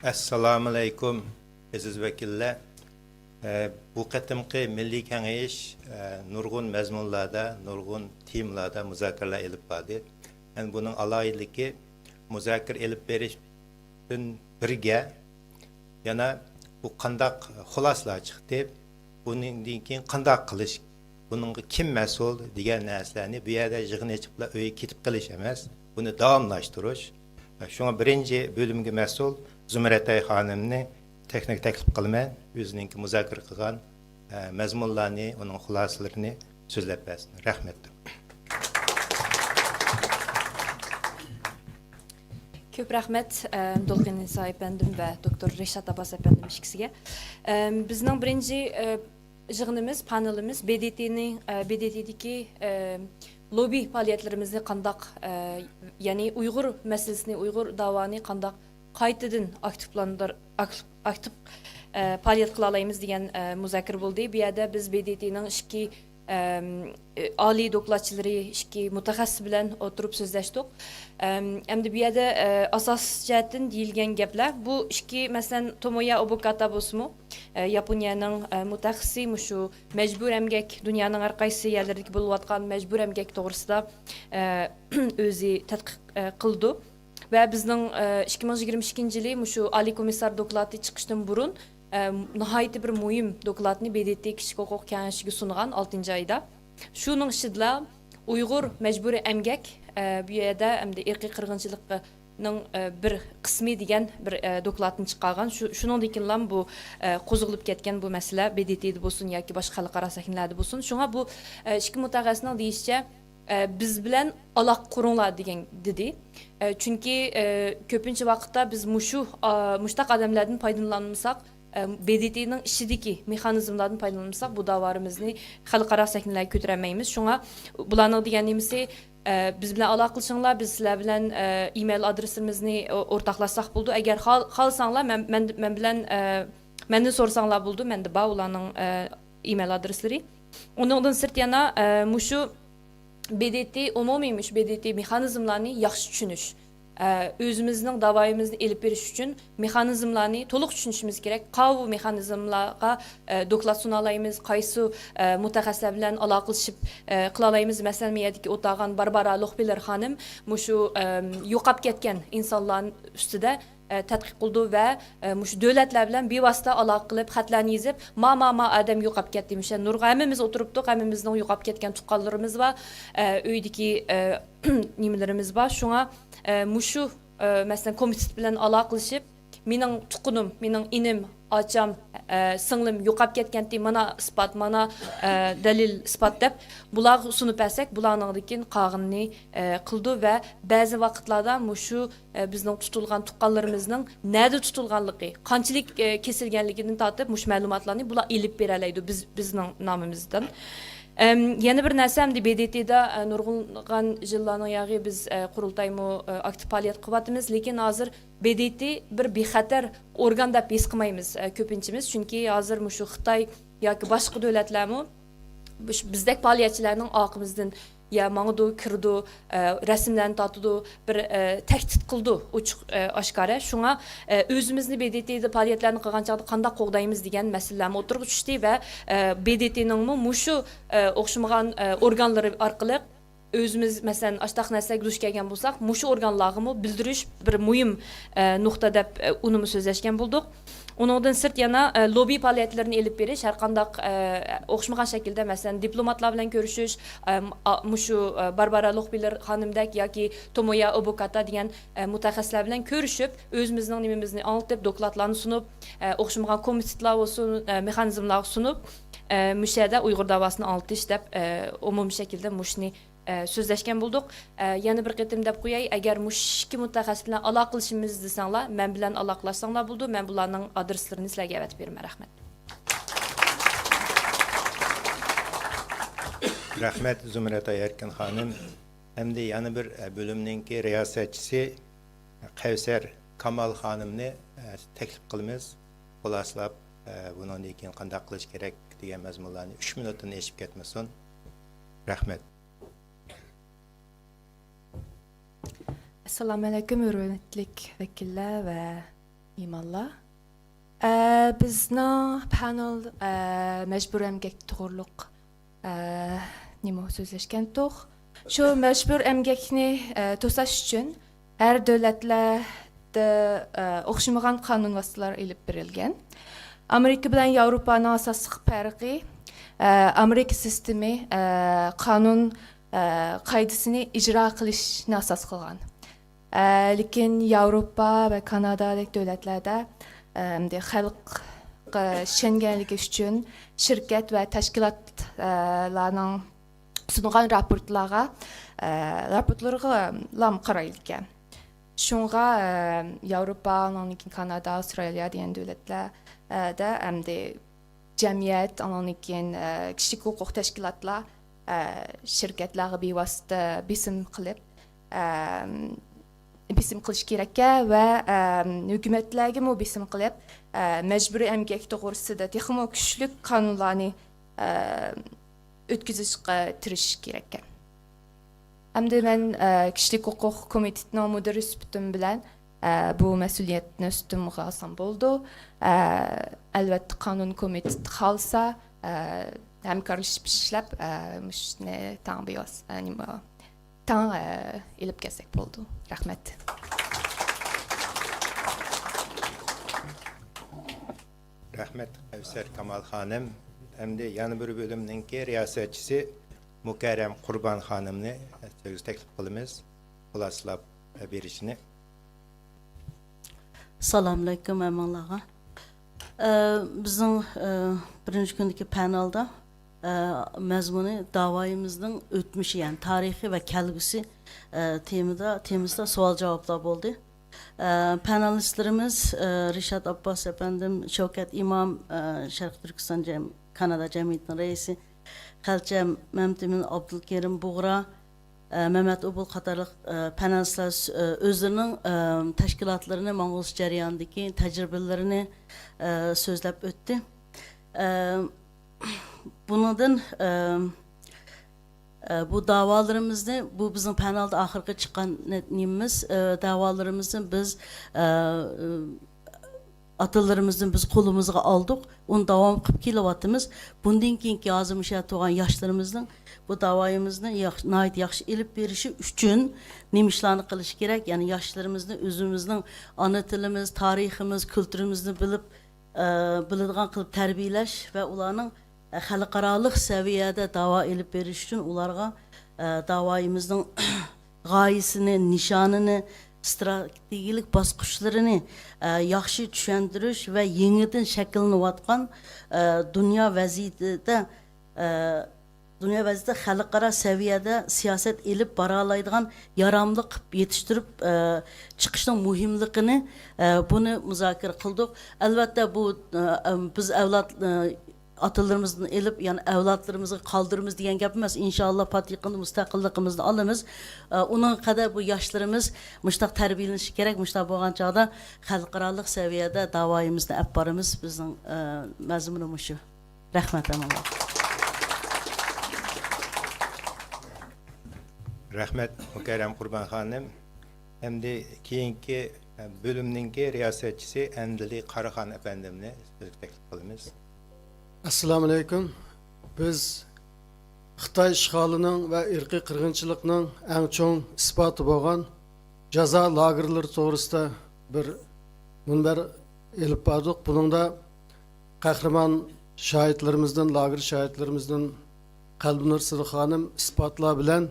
Assalamu alaykum aziz vakillar. Bu qatimqi Milliy Kengayish nurg'un mazmunlarda, nurg'un temlarda muzokaralar elib bordi. Yani bunun alayidligi muzokara elib berishdan birga yana bu qandaq xuloslar chiqdi. Bundan keyin qandaq qilish, buningga kim mas'ul degan narsalarni bu yerda yig'in ichiblar uyga ketib qilish emas, buni davomlashtirish. Şuna birinci bölümge məsul Zümrətay xanımını texnik təklif qılman, özününki müzakirə qılğan məzmunlarını, onun xülasələrini sözləb bəsin. Rəhmətdir. Köp rahmet Dolgin İsa efendim ve Doktor Reşat Abbas efendim ikisiga. Bizning birinci yığınımız, panelimiz BDT'deki lobi faaliyetlerimizni qandaq, yani Uyghur meselesini, Uyghur davanı qandaq qaytadan aktif faaliyet qila alaymiz degan muzokara bo'ldi. Bu yerda biz BDT'ning ikki Ali doklatçıları, iki mutaxassis bilan oturup sözleştik. Hem de bir yerde asas cihetten deyilgen gaplar. Bu iki mesela Tomoya Obokata bosmu, Japonya'nın mutaxassisi şu mecbur emgek, dünyanın arkaysı yerlerdeki buluvatkan mecbur emgek doğrusunda özü tadqiq qıldı. Ve bizning 2022 yılı şu Ali Komissar doklatı çıkıştan burun nihayet bir mühim doklatını BDT Kişi Hukuk Kengashiga sungan 6. ayda. Şunun içinde Uyghur mecburi emgek bu yerda hamda irqiy qirg'inchilikning bir qismi degan bir doklatını chiqargan. Shuningdek ham bu qo'zg'alib ketgan bu masala BDT'da bo'lsin yoki boshqa xalqaro sahnlarda bo'lsin. Shunga bu ikki mutaxassisning deyishicha biz bilan aloqa quringlar degan dedi. Çünkü ko'pincha vaqtda biz mushtaq odamlardan foydalanmasak, BDT'nin işideki mexanizmlardan paylanırsak bu davarımızı xalqaro sahnelerga ko'tarmaymiz. Şuna bularning deganimizi biz bilan aloqa qilishinglar, biz sizlar bilan email adresimizni o'rtoqlashsak bo'ldi. Agar xohlasanglar men bilan mendan so'rasanglar bo'ldi. Menda bor ularning email adreslari. Ondan sırt yana mushu BDT umumiy BDT mexanizmlarını yaxshi tushunish, özümüzün davayımızı elip veriş için mexanizmlarını toluk düşünüşümüz gerek. Qavu mexanizmlarga doklat sunalayımız, qaysı mutaxassislar bilan aloqalashib qilalayımız. Mesela miyadiki o'tag'an Barbara Loxbiller xanım mushu yo'qab ketgan insonlarning ustida tadqiq qildi va mushu davlatlar bilan bevosita aloqa qilib xatlarni yozib ma odam yo'qab ketdi demiş. Nurg'a hammamiz o'tiribdik, hammamizning yo'qab ketgan tuqqanlarimiz va uydagi nimalarimiz bor. Shunga mushu mesela komitet bilan aloqalashib mening tuqqanim, mening inim, acham, singlim yo'qab ketgandi, mana isbot, mana dalil isbot deb bular sunib bersak, bularning qag'inni qildi va ba'zi vaqtlarda mushu bizning tutilgan tuqqanlarimizning nada tutilganligi, qanchalik kesilganligidan tortib mush ma'lumotlarni bular elib beralaydi bizning nomimizdan. Yana bir narsa hamda BDT'da nurg'un yillarning yog'i biz qurultaymi aktiv faoliyat qilyapmiz, lekin hozir BDT bir bexatar organ deb his qilmaymiz ko'pinchimiz, chunki hozir mushu Xitoy yoki boshqa davlatlarmi bizdek faoliyatchilarning oqimizdan ya mağdu, kirdi, resimlerini tatdı, bir tehdit qildi, oshkora. Şuna özümüzni BDT'de faaliyetlerini qilgan chaqda qanday qo'g'daymiz degan masalalarni o'tirib tushdi va BDT'ning mushu o'xshamagan organlari orqali özümüz mesela aştaq narsaga duch kelgan bo'lsak, mushu organlarni bildirish bir muhim nuqta deb unumi so'zlashgan bo'ldik. Ondan sırt yana lobi faaliyetlerini elip beriş, her kandak o'xshamagan şekilde mesela diplomatlar bilan görüşüş, mushu Barbara Loxbiller xanımdak yoki Tomoya Obokata degan mutaxassislar bilan görüşüp, özümüzning nimamizni anlatıp, dokladlarni sunup, o'xshamagan komitetlar olsun, mexanizmlar sunup, müşahede Uyghur davasını anlatish deb umum şekilde mushni sözleşken bulduk. Yani bir qitim deb qo'yay, agar mushki mutaxassis bilan aloqa qilishimiz desanglar, men bilan aloqalashsanglar bo'ldi, men bularning adreslarini sizlarga avatib beraman. Rahmat. Rahmat Zümrətay Erkin xanım. Hamda yana bir bölümninki riyosatchisi Qavsar Kamal xanımni taklif qilamiz. Xulosalab bundan keyin qanday qilish kerak degan mazmunlarni 3 minutdan eshib ketmasin. Rahmat. Assalamu alaikum hürmetlik vekiller ve İmallah. Bizning panel majburiy emgak to'g'riliq nima so'zlashgan to'q. Shu majbur emgakni to'sash uchun har davlatlarda o'xshamagan qonun vositalar ilib berilgan. Amerika bilan Yevropaning asosiy farqi Amerika sistemi qonun qoidasini ijro qilishni asos qilgan. Lekin Yevropa va Kanadadagi davlatlarda xalq ishonganligi uchun shirkat va tashkilotlarning sungan rapportlarga lam qaraydigan. Shunga Yevropa, Kanada, Avstraliya degan davlatlarda hamda jamiyat, kishilik huquq tashkilotlar shirkatlarga bevosita bisim qilish kerak va hukumatlarga mu bisim qilib majburiy emgak to'g'risida texmo kuchli qonunlarni o'tkazishga tirishish kerak. Hamda men kishilik huquq komitetining mudiri sifatim bilan bu mas'uliyatni ustimga olsam bo'ldi. Albatta qonun komiteti xalsa hamkorlashib ishlab shuni tan ilib kelsak bo'ldi. Rahmat. Rahmat Kevser Kamal Hanım. Hem de yana bir bölümdeki riyasetçisi Mukarrem Kurban Hanım'ı söz teklif kılımız. Xulasılab berişini. Assalamu alaikum əmanlağa. Bizim birinci gündeki panelda məzmunu davayımızın ötmüşü, yani tarihi ve kelgüsü temizde sual cevaplar oldu. Panelistlerimiz Rişat Abbas efendim, Şevket İmam, Şərq Türkistan Kanada Cemiyeti'nin reisi, Xəlcəm Məmtimin Abdülkerim Buğra, Mehmet Ubul qatarlıq panelistler özlerinin təşkilatlarını Mongols jarayonidagi təcrübələrini sözləb ötdü. Bundan bu davalarımızda, bu bizim panelde ahırga çıkan neyimiz, davalarımızın biz atalarımızın biz kolumuza aldık, onu devam kılıp kilovatımız, bundan keyinki yazılmış tuğan yaşlarımızın bu davayımızın nait yaxşı elip verişi üçün neymişlerini kılış gerek, yani yaşlarımızın, özümüzün, ana tilimiz, tarihimiz, kültürümüzü bilip, bildiğin kılıp terbiyeleş ve onların xalqaralıq səviyyədə dava elib veriş üçün onlara davayımızın gayesini, nişanını, strategilik basqışlarını yaxşı düşəndiriş və yenidən şəkilleniyotqan dünya vəziyyətində xalqara səviyyədə siyasət elib baralaydigan yaramlıq yetiştirib çıxışın mühimliğini bunu müzakirə qıldıq. Əlbəttə bu biz atalarımızdan elip, yani evlatlarımızı kaldırımız diyen gapımız, inşallah patikini, müstakillikimizni alımız. Onun kadar bu yaşlarımız müştak terbiyeleniş gerek, müştak boğan çağda xalqaralıq seviyede davayımızda epbarımız bizim məzmunumuz şu. Rahmet Allah. Rahmet Mukarrem Kurban Hanım. Hem de keyinki bölümdeki riyasetçisi Endili Karahan efendimle söz teklif kılımız. Assalamu alaikum. Biz Xitay işğalının ve irqi qırğınçılıqның ən çoğ isbatı bolğan jaza lagerleri toğrusida bir münber elip bardıq. Bunun da qəhrəman şahitlerimizden, lager şahitlerimizden Qalbinur Sırı xanım isbatlar bilen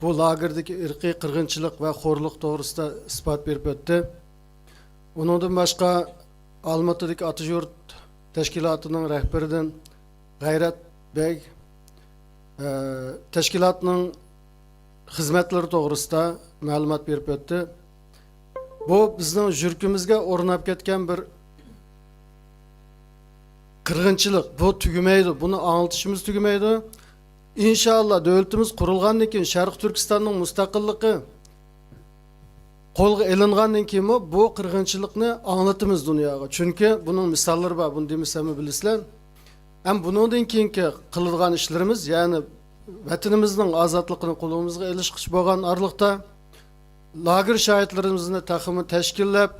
bu lagerdeki irqi qırğınçılıq ve xorluq toğrusida isbat berip ötdi. Onundan başqa Almatıdaki Atıjurt Teşkilatının rehberinden Gayret Bey teşkilatının hizmetleri doğrusunda malumat berip ötdi. Bu bizning jürkimizge ornap ketken bir kırgınçılık. Bu tügümeydi. Bunu anlatışımız tügümeydi. İnşallah devletimiz kurulgandan keyin Şarkı Türkistan'ın müstakilliği qo'lga ilingandan keyin bu qirg'inchilikni anglatamiz dunyoga. Chunki buning misollari bor, buni demasam bilasizlar. Ham bundan keyingi qiladigan ishlarimiz, ya'ni vatanimizning ozodligini qo'limizga ilishqich bo'lgan orliqda lager shohidlarimizni taximi tashkillab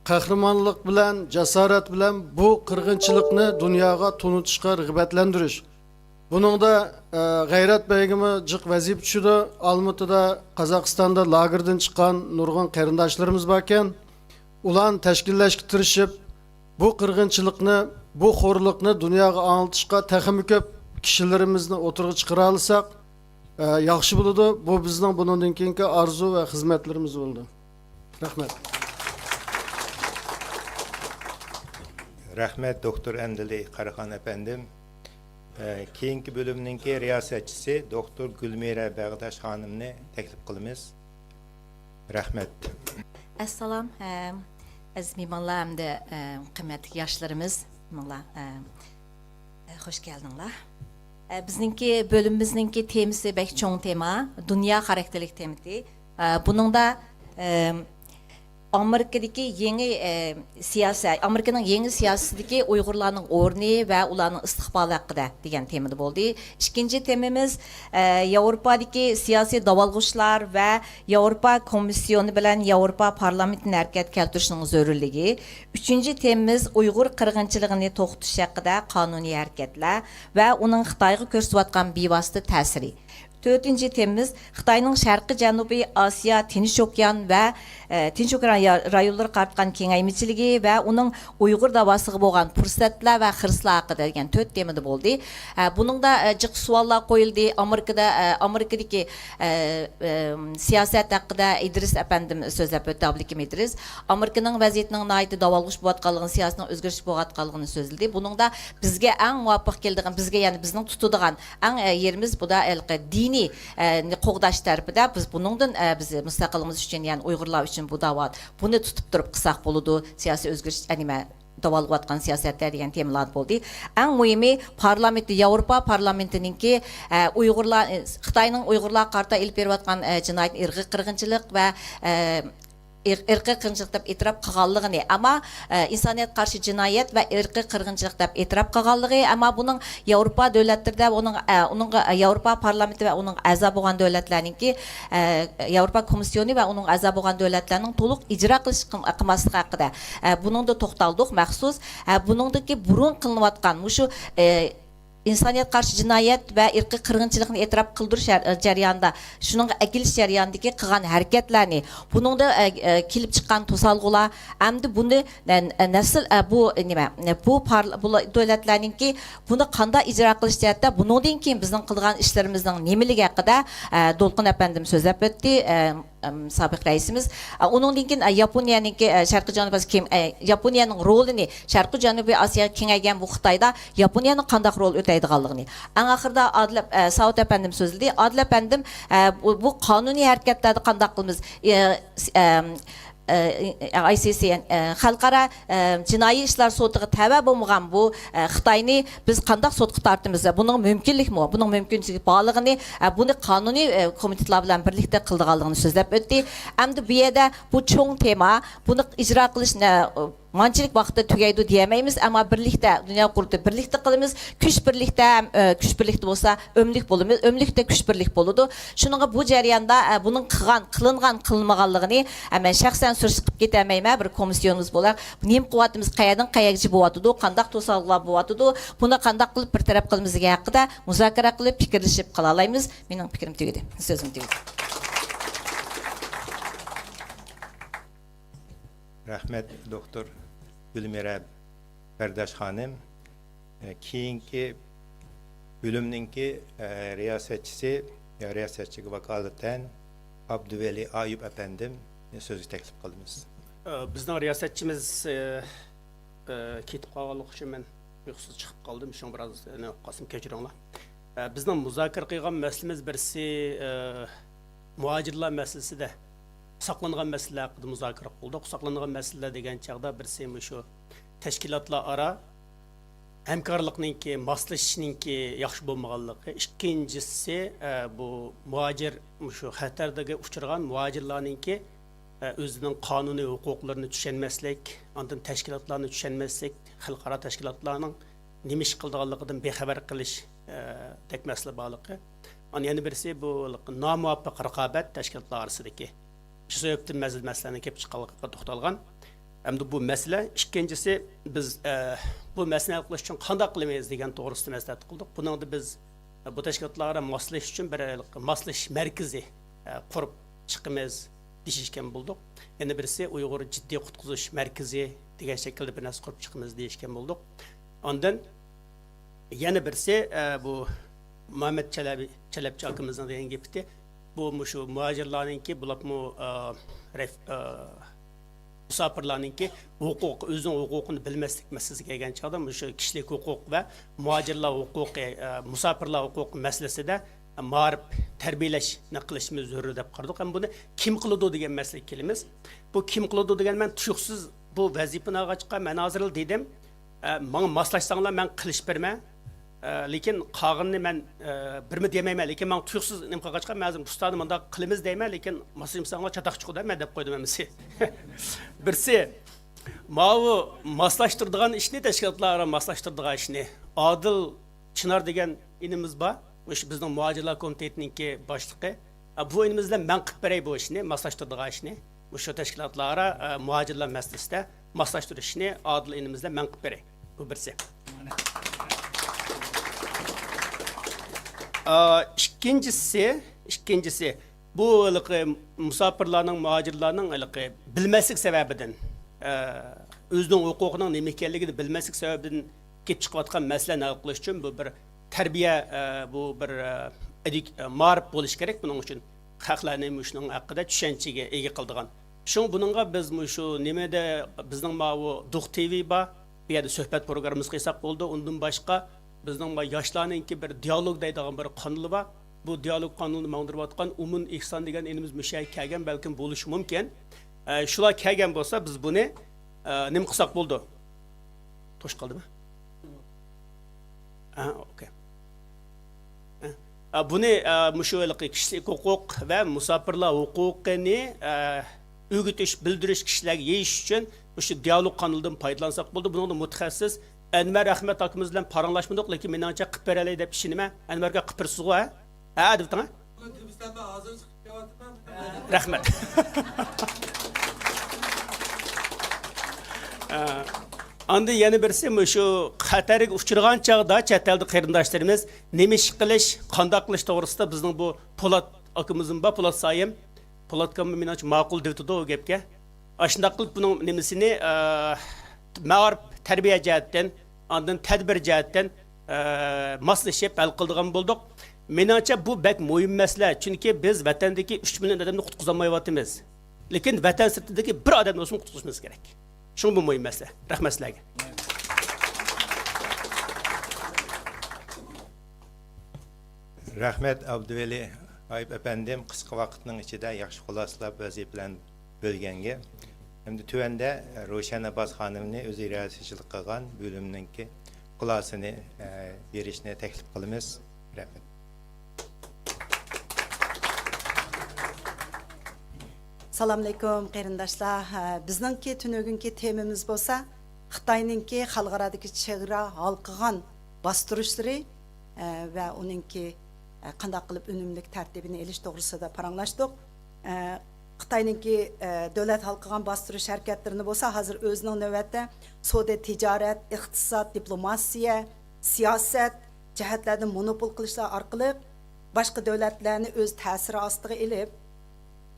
qahramonlik bilan, jasorat bilan bu qirg'inchilikni dunyoga tunutishga rag'batlantirish. Buningda G'ayrat Beygimi jiq vaziyat tushidi. Olmaotada, Qozog'istonda lagerdan chiqqan nurg'un qarindoshlarimiz bor ekan. Ularni tashkillashga tirishib, bu qirg'inchilikni, bu xo'rlikni dunyoga anglitishga texmi ko'p kishilarimizni o'tirg'i chiqara olsak, yaxshi bo'ladi. Bu bizning bundan keyingi orzu va xizmatlarimiz bo'ldi. Rahmat. Rahmet Doktor Endili Karahan efendim. Keyingi bölümünki riyasetçisi Doktor Gülmira Bağdaş Hanım'ını teklif kılımız. Rahmet. Assalam, aziz mehmonlar hamda qimmatli yoshlarimiz, mehmonlar, xush keldinglar. Bizningki bölümümüzningki temisi bek cho'ng tema, dunyo xarakterlik temati. Buningda Amerikadagi yangi siyosat, Amerikaning yangi siyosasidagi Uyg'urlarning o'rni va ularning istiqboli haqida degan temada bo'ldi. Ikkinchi temamiz Yevropadagi siyosiy davolg'uchlar va Yevropa komissiyoni bilan Yevropa parlamentini harakatga keltirishning zarurligi. Uchinchi temamiz Uyg'ur qirg'inchiligini to'xtatish haqida qonuniy harakatlar va uning Xitoyga ko'rsatayotgan bevosita ta'siri. Dördüncü temimiz Xitayning Sharqiy Janubiy Osiyo, Tinch okean va Tinch okean rayonlari qaratgan kengaymichiligi va uning Uyg'ur davosiga bo'lgan fursatlar va xirslar haqida degan 4 temada bo'ldi. Buningda jiq savollar qo'yildi. Amerikadagi siyosat haqida İdris efendim so'zlab o'tdi, Abdukim İdris. Amerikaning vaziyatining naydi davolg'ish bo'layotganligini, siyosatning o'zgarish bo'layotganligini so'zladi. Buningda bizga eng muvofiq keladigan, bizga ya'ni bizning tutadigan eng yerimiz bu da diniy qo'g'dash tarafida biz buningdan biz mustaqilligimiz uchun, ya'ni Uyg'urlar uchun bu da'vat buni tutib turib qilsak bo'ladi. Siyosiy o'zgarish anima davolg'atgan siyosatlar degan temalar bo'ldi. Eng muhimi parlament, Yevropa parlamentininki Uyg'urlar, Xitoyning Uyg'urlar qarta ilib berayotgan jinoyat, irqiy qirg'inchilik va irqiy qirg'inchilik deb e'tirof qilganligini, ammo insoniyat qarshi jinoyat va irqiy qirg'inchilik deb e'tirof qilganligi, ammo buning Yevropa davlatlarida uning Yevropa parlamenti va uning a'zo bo'lgan davlatlarningki Yevropa komissiyoni va uning a'zo bo'lgan davlatlarning to'liq ijro qilish qilmasligi haqida buningda to'xtaldik maxsus. Buningdagi burun qilinayotgan shu insoniyat qarshi jinoyat va irqiy qirg'inchilikni e'tirof qildirish jarayonida, shuning akilish jarayonidagi qilgan harakatlarni, buningda kelib chiqqan to'salg'ular, hamda buni nasl bu nima, bu davlatlarningki buni qanday ijro qilish jihatda, bundan keyin bizning qilgan ishlarimizning nimaligi haqida Dolqin efendim so'zlab o'tdi. Sabiq raisimiz. Onundan keyin Yaponiyaningki Sharqiy Janubiy Yaponiyaning rolini, Sharqiy Janubiy Osiyoga kengaygan bu Xitoyda Yaponiyaning qanday rol o'taydiganligini. Eng oxirida Adil Saud efendim so'zladi. Adil efendim bu qonuniy harakatlarda qanday qilamiz? ICC xalqaro jinoiy ishlar sotiga tava bo'lmagan bu Xitoyni biz qanday sotga tortimiz? Buning mumkinlikmi? Buning mumkinligi borligini buni qonuniy komitetlar bilan birlikda qildiganligini so'zlab o'tdi. Hamda bu yerda bu cho'ng tema, buni ijro qilish manchilik vaqtda tugaydi deyamaymiz, ammo birlikda dunyo qurdi, birlikda qilamiz. Kuch birlikda bo'lsa o'mlik bo'lamiz, o'mlikda kuch birlik bo'ladi. Shuninga bu jarayonda buning qilinmaganligini men shaxsan surishib ketamayman. Bir komissiyonimiz bo'lar. Nim quvvatimiz qayerdan qayergacha bo'yatdi, qanday to'salg'lar bo'yatdi, buni qanday qilib bir taraf qilmizga haqida muzokara qilib fikrlashib qila olamiz. Mening fikrim tugadi. So'zim tugadi. Rahmet Doktor Gülmira Berdaş Hanım. Keyinki bölümünki riyasetçisi vakaleten Abdüveli Ayub efendim sözü teklif kılımız. Bizning riyosetchimiz ketib qolganligi uchun men uyqusiz chiqib qoldim. Shu biroz qasim kechiringlar. Bizning muzokara qilgan masalamiz birisi muhojirlar masalasida saqlangan masalalar haqida muzokara qildik. Saqlangan masalalar degan chaqda birisi shu tashkilotlar aro hamkorlikninki, moslashishninki yaxshi bo'lmaganligi. Ikkinchisi bu muhojir shu xatardagi uchragan muhojirlarninki o'zining qonuniy huquqlarini tushunmaslik, ondan tashkilotlarni tushunmaslik, xalqaro tashkilotlarning nima ish qilganligidan bexabar qilish tek masala borligi. Yana birisi bu nomuvofiq raqobat tashkilotlar orasidagi shu sababdan masalani kelib chiqqanligiga to'xtalgan. Hem de bu mesele. İkincisi biz bu mesele qilish uchun qanday qilamiz degan to'g'risida maslahat qildik. Bundan da biz bu tashkilotlarga moslash uchun bir moslash markazi qurib chiqamiz deyishgan bo'ldik. Yana birisi Uyg'ur jiddiy qutqizish markazi degan shaklda bir narsa qurib chiqamiz deyishgan bo'ldik. Ondan yana birisi bu Muhammed Çelebçi akımızdan degan gapdi. Bu shu muhojirlarningki bularmu musafirlarningki huquq, o'zining huquqini bilmaslik masalasiga kelgan chog'da shu kishilik huquq va muhojirlar huquqi, musafirlar huquqi masalasida ma'rif tarbiyalashni qilishimiz zarur deb qaradik. Ham buni kim qiladi degan masalaga kelamiz. Bu kim qiladi degan men tushunsiz bu vazifani olg'achqa men hozir dedim, menga moslashsanglar men qilish berman. Lekin qog'inni men birmi demayman, lekin men tushunsiz nim qilg'achqa men hozir ustani bunda qilamiz deyman, lekin moslashsanglar chataq chiqadi men deb qo'ydim hamisi. Birsi Mavu moslashtirdigan ishni tashkilotlarga moslashtirdigan ishni Adil Chinar degan inimiz bor. O'sha bizning muhojirlar komitetiningki boshlig'i. Bu inimizdan men qilib beray bu ishni, moslashtirdigan ishni. O'sha tashkilotlarga muhojirlar masalasida moslashtirishni Adil inimizdan men qilib beray. Bu birsi. İkincisi bu musafirlarning, muhojirlarning bilmaslik sababidan o'zining huquqining nima ekanligini bilmaslik sababidan kelib chiqayotgan masalani hal qilish uchun bu bir tarbiya, bu bir ma'rif bo'lish kerak. Buning uchun haqlarni shuning haqida tushunchaga ega qildigan. Shuning buningga biz shu nimada bizning bu Duq TV bor, bu yerda suhbat programmamiz qilsak bo'ldi. Undan boshqa bizning yoshlarningki bir dialog deydigan bir qonuni bor. Bu dialog qonunini mangdirayotgan Umun Ihson degan elimiz mushay kelgan, balkim bo'lishi mumkin. Shular kelgan bo'lsa biz buni nima qilsak bo'ldi? To'sh qoldimi? Okay. Buni mushuvalliq kishilik huquq va musafirlar huquqini o'rgatish, bildirish kishilarga yeyish uchun shu dialog qonunidan foydalansak bo'ldi. Buningda mutaxassis Anvar Ahmed akimiz bilan paranglashmadik, lekin meningcha qilib beralay deb ishinaman. Anvarga qilib bersiz-ku, ha? Ha, debding-a? Rahmat. Anda yana birisi shu xatarga uchragan chog'da chet elda qarindoshlarimiz nima ish qilish, qanday qilish to'g'risida bizning bu Po'lat akimizning bor, Po'lat Sayim, Po'lat kam meningcha ma'qul debdi u gapga. Ashunda qilib buning nimasini ma'rif tarbiya jihatdan, ondan tadbir jihatdan moslashib hal qildigan bo'ldik. Meningcha bu bak muhim masala, chunki biz vatandagi 3 million odamni qutqizolmayotimiz. Lekin vatan sirtidagi bir odamni o'zimiz qutqizishimiz kerak. Shu bu muhim masala. Rahmat sizlarga. Rahmat Abduveli Ayıp efendim qisqa vaqtning ichida yaxshi xulosalab vazifalarni bo'lganga. Hamda tuvanda Ro'shan Abbos xonimni o'zi raischilik qilgan bo'limninki xulosani berishni taklif qilamiz. Rahmat. Assalamu alaykum qarindoshlar. Bizningki tunugünki temamiz bo'lsa, Xitoyninki xalqaradagi chegara halqigan bostirishlari va uningki qanday qilib unumlik tartibini elish to'g'risida paranglashdik. Xitoyninki davlat halqigan bostirish harakatlarini bo'lsa, hozir o'zining navbatda savdo, tijorat, iqtisod, diplomatiya, siyosat jihatlardan monopol qilishlar orqali boshqa davlatlarni o'z ta'siri ostiga elib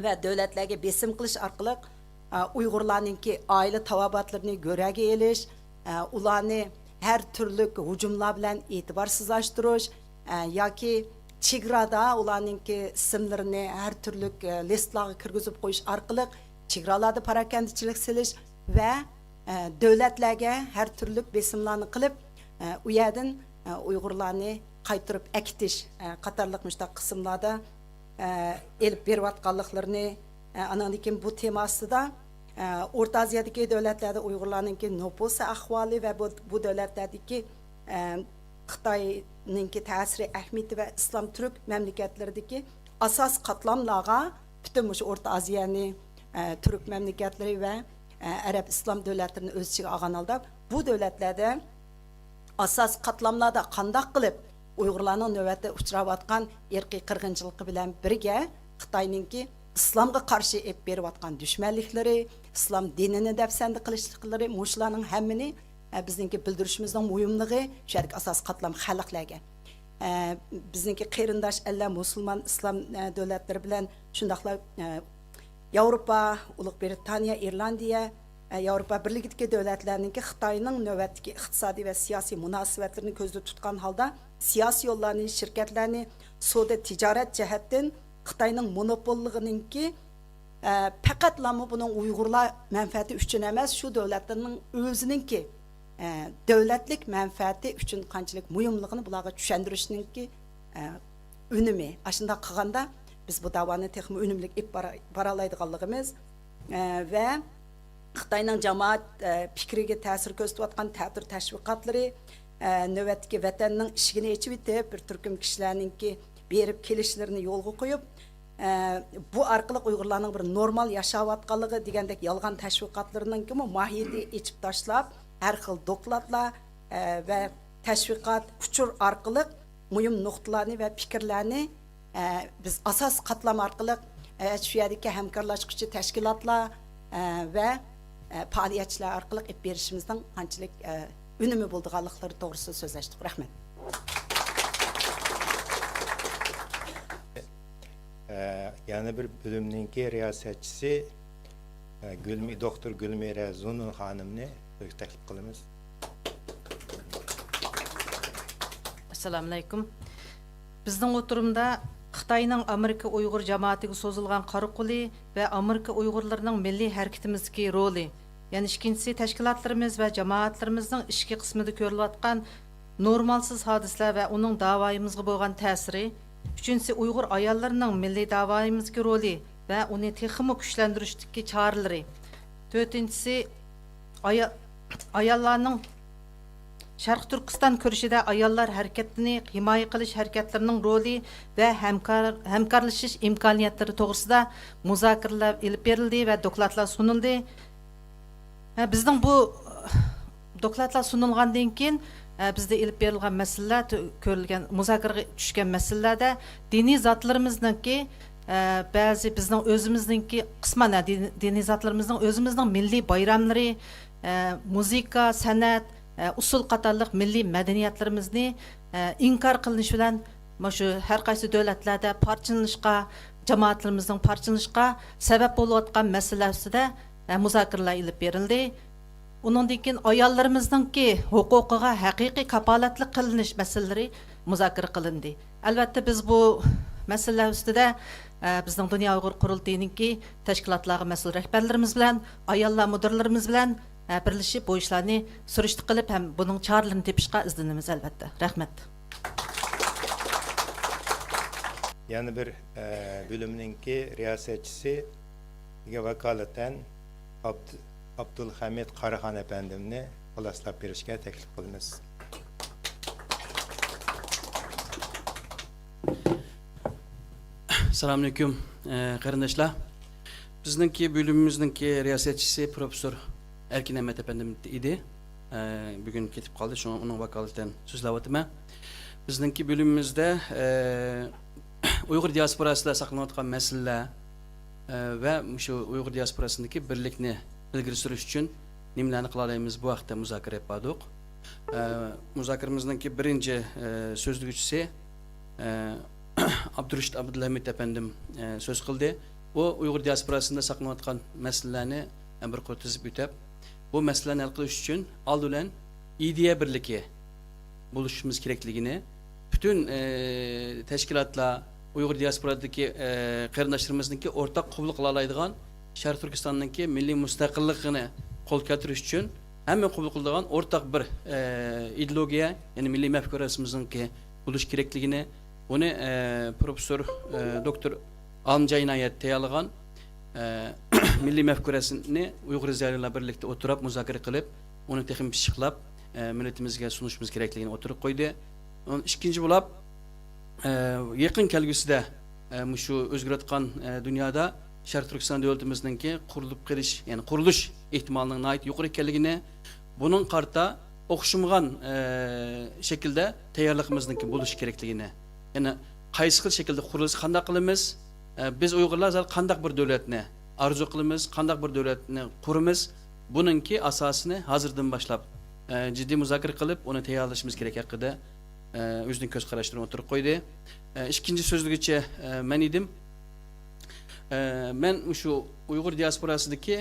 ve devletlerge besim kılış arkalık Uygurlarınki aile tavabatlarını görege eliş, ularını her türlü hücumlar bilen itibarsızlaştırış, ya ki çigrada ularınki isimlerini her türlü listlağı kırgızıp koyuş arkalık çigralarda parakendiçilik siliş ve devletlerge her türlü besimlerini kılıp uyadın Uygurlarını kaytırıp ekitiş katarlık müştak kısımlarda elip beriyotganliklarini anandikin bu temasida O'rta Osiyodagi davlatlarda Uyg'urlarning nüfus ahvoli va bu davlatlardagi Xitoyning ta'siri ahamiyati va islom turk mamlakatlaridagi asos qatlamlarga butun shu O'rta Osiyoni turk mamlakatlari va arab islom davlatlarini o'z ichiga olgan holda bu davlatlarda asos qatlamlarda qanday qilib Uyg'urlarning navbatda uchrayotgan irqiy qirg'inchiligi bilan birga Xitoyninki islomga qarshi ep berayotgan dushmanliklari, islom dinini dafsandi qilishliklari mushlarning hammini bizningki bildirishimizning muhimligi shu yerga asos qatlam xalqlarga bizningki qarindosh alla musulmon islom davlatlari bilan shundoqla Yevropa, Ulug' Britaniya, Irlandiya, Yevropa birligidagi davlatlarningki Xitoyning navbatdagi iqtisodiy va siyosiy munosabatlarini ko'zda tutgan holda siyosiy yo'llarni, shirkatlarni savdo tijorat jihatdan Xitoyning monopolligininki faqatlanma buning Uyg'urlar manfaati uchun emas, shu davlatlarning o'zininki davlatlik manfaati uchun qanchalik muhimligini bularga tushuntirishninki unumi. Ashunda qilganda biz bu davoni texmi unumlik ip baralaydiganligimiz va Xitoyning jamoat fikriga ta'sir ko'rsatayotgan ta'tir tashviqotlari navbatdagi vatanning ishigini yechib etib, bir turkum kishilarningki berib kelishlarini yo'lga qo'yib, bu orqali Uyg'urlarning bir normal yashayotganligi degandek yolg'on tashviqotlarninki mohiyati yechib tashlab, har xil dokladlar va tashviqot uchur orqali muhim nuqtalarni va fikrlarni biz asos qatlam orqali shu yerdagi hamkorlashuvchi tashkilotlar va faoliyatchilar orqali ib berishimizning qanchalik unumi bo'lganliklari to'g'risida so'zlashdik. Rahmat. Yana bir bölümninki riyasetçisi Doktor Gülmira Zunun hanımını taklif qilamiz. Assalamu alaykum. Bizning o'tirimda Xitoyning Amerika Uyg'ur jamoatiga so'zilgan qora qo'li va Amerika Uyg'urlarining milliy harakatimizdagi roli, ya'ni ikkinchisi tashkilotlarimiz va jamoatlarimizning ishki qismida ko'rilayotgan normalsiz hodisalar va uning davoyimizga bo'lgan ta'siri, uchinchisi Uyg'ur ayollarining milliy davoyimizga roli va uni texmo kuchlantirishdagi choralari, to'rtinchisi ayollarning Sharq Turkiston kurishida ayollar harakatini himoya qilish harakatlarining roli va hamkorlashish imkoniyatlari to'g'risida muzokaralar olib berildi va dokladlar sunildi. Bizning bu dokladlar sunilgandan keyin bizda olib berilgan masalalar ko'rilgan muzokaraga tushgan masalalarda diniy zotlarimizningki ba'zi bizning o'zimizningki qisman diniy zotlarimizning o'zimizning milliy bayramlari, muzika, san'at, usul qatorliq milliy madaniyatlarimizni inkor qilinish bilan shu har qaysi davlatlarda parchalanishga, jamoatlarimizning parchalanishga sabab bo'layotgan masalalar ustida muzokaralar olib berildi. Uningdan keyin ayollarimizning huquqiga haqiqiy kapolatlik qilinish masalalari muzokara qilindi. Albatta biz bu masalalar ustida bizning Dunyo Uyg'ur qurultayiningki tashkilotlarga mas'ul rahbarlarimiz bilan, ayollar mudirlarimiz bilan birlashib bu ishlarni surishti qilib ham buning choralarini tepishga izlanamiz albatta. Rahmat. Yana bir bölümninki riyasetçisi vakaleten Abdulhamid Qaraxon efendimni xuloslab berishga taklif qilamiz. Assalamu alaykum qarindoshlar. Bizningki bölümümüzningki riyasetçisi Profesör Erkin Ahmet efendim idi. Bugün ketib qoldi, şuna onun vakaletinden so'zlab o'taman. Bizningki bölümümüzde Uyg'ur diasporasida saqlanayotgan masalalar va shu Uyg'ur diasporasındagi birlikni ilgari surish uchun nimalarni qila olamiz bu haqda muzokara etib bordik. Muzokaramizningki birinchi so'zlaguvchisi Abdurashid Abdulhamid efendim so'z qildi. O Uyg'ur diasporasida saqlanayotgan masalalarni bir qo'tizib o'tib, bu masalalarni hal qilish uchun oldidan ideya birligi bo'lishimiz kerakligini, bütün tashkilotlar Uyg'ur diasporadagi qarindoshlarimizningki o'rtaq qabul qila oladigan Sharq Turkistonningki milliy mustaqilligini qo'l keltirish uchun hamma qabul qiladigan o'rtaq bir ideologiya, ya'ni milliy mafkurasimizningki bo'lish kerakligini, uni professor doktor Almja Inayat tayyorlagan milliy mafkurasini Uyg'ur ziyolilar birlikda o'tirib muzokara qilib, uni texnik pishiqlab millatimizga sunishimiz kerakligini o'tirib qo'ydi. Ikkinchi bo'lib, yaqin kelgusida shu o'zgarayotgan dunyoda Sharq Turkiston davlatimizningki qurilib qilish, ya'ni qurilish ehtimolining nihoyat yuqori ekanligini, buning qarta o'xshamagan shaklda tayyorligimizningki bo'lish kerakligini, ya'ni qaysi xil shaklda qurilsa qanday qilamiz, biz Uyg'urlar qanday bir davlatni arzu qilamiz, qandaq bir davlatni quramiz, buningki asosini hozirdan boshlab jiddiy muzokara qilib, uni tayyorlashimiz kerak haqida o'zining ko'z qarashlarini o'tirib qo'ydi. Ikkinchi so'zligicha men edim. Men shu Uyg'ur diasporasidagi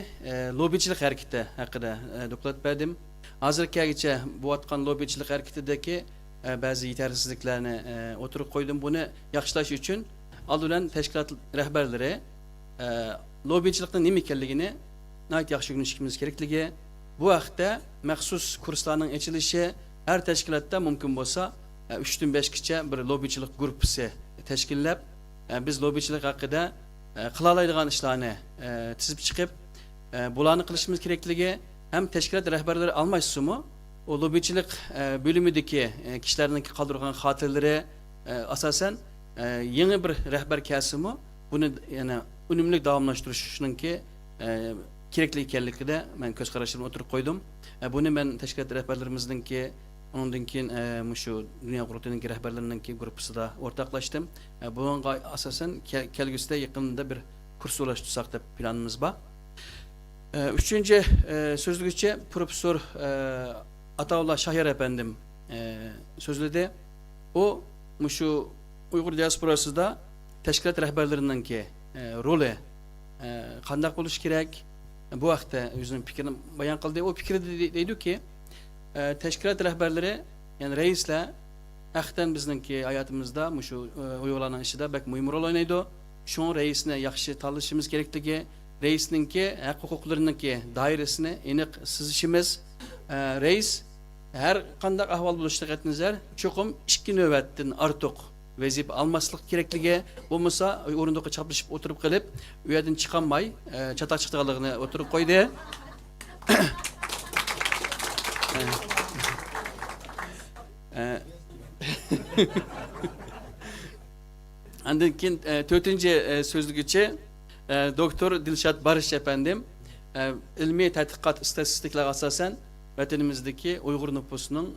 lobbichilik harakati haqida doklad berdim. Hozirgacha bo'layotgan lobbichilik harakatidagi ba'zi yetersizliklarni o'tirib qo'ydim. Buni yaxshilash uchun aldidan tashkilot rahbarlari lobbichilikning nima ekanligini nayt yaxshi o'rganishimiz kerakligi, bu haqda maxsus kurslarning ochilishi, har tashkilotda mumkin bo'lsa 3 dan 5 gacha bir lobbichilik guruhi tashkillab, biz lobbichilik haqida qila oladigan ishlarni tizib chiqib, bularni qilishimiz kerakligi, ham tashkilot rahbarlari almashsinmi, o lobbichilik bo'limidagi kishilarning qoldirgan xotiralari asosan yangi bir rahbar kelsimi, buni yana unumli davomlashtirishninki kerakli ekanligida men ko'z qarashimni o'tirib qo'ydim. Buni men tashkilot rahbarlarimizningki, undan keyin shu dunyo guruhining rahbarlarining guruhisida o'rtoqlashdim. Bunga asosan kelgusida yaqinda bir kurs ulashtirsak deb planimiz bor. Üçüncü sözlükçe Profesör Ataullah Şahyar efendim sözledi. O şu Uygur diasporasında teşkilat rehberlerinden ki rolü qandaq bo'lish kerak. Bu haqda o'zining fikrini bayon qildi. O fikri deydi ki teşkilat rehberleri yani reisler haqiqatan bizningki hayotimizda shu Uyg'urlarning ishida bak muhim rol o'ynaydi. Shu reisni yaxshi tanlashimiz kerakligi, reisninki haq huquqlariningki doirasini aniq sizishimiz, reis her qandaq ahvol bo'lishida qatnazar cho'qim 2 navbatdan ortiq vazifa almaslik kerakligi, bo'lmasa o'rindiqqa chaplashib o'tirib qilib, u yerdan chiqolmay chatoq chiqdiganligini o'tirib qo'ydi. Ondan keyin 4. sözlükçe Doktor Dilşat Barış efendim ilmiy tadqiqot istatistiklarga asosan vatanimizdagi Uyg'ur nüfusunun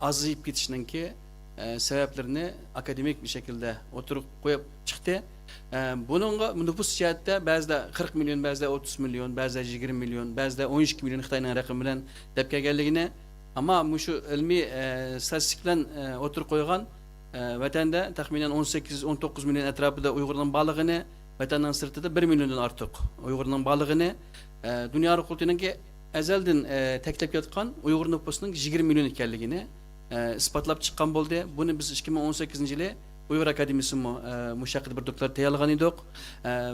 azayib ketishininki sebeplerini akademik bir şekilde oturup koyup çıktı. Bunun nüfus cihetde bazıda 40 milyon, bazıda 30 milyon, bazıda 20 milyon, bazıda 12 milyon Xitayning raqami bilan deb kelganligini, ama şu ilmiy statistiklan oturup koygan vatanda taxminan 18-19 milyon etrafında Uyg'urning borligini, vatandan sirtida 1 milyondan ortiq Uyg'urning borligini, dunyo ruhiyatininki ezelden teklif yotgan Uyg'ur nüfusunun 20 milyon ekanligini ispatlab chiqqan bo'ldi. Buni biz 2018-yili Uyg'ur Akademiyasini mushaqid bir doktor tayyorlagan edik.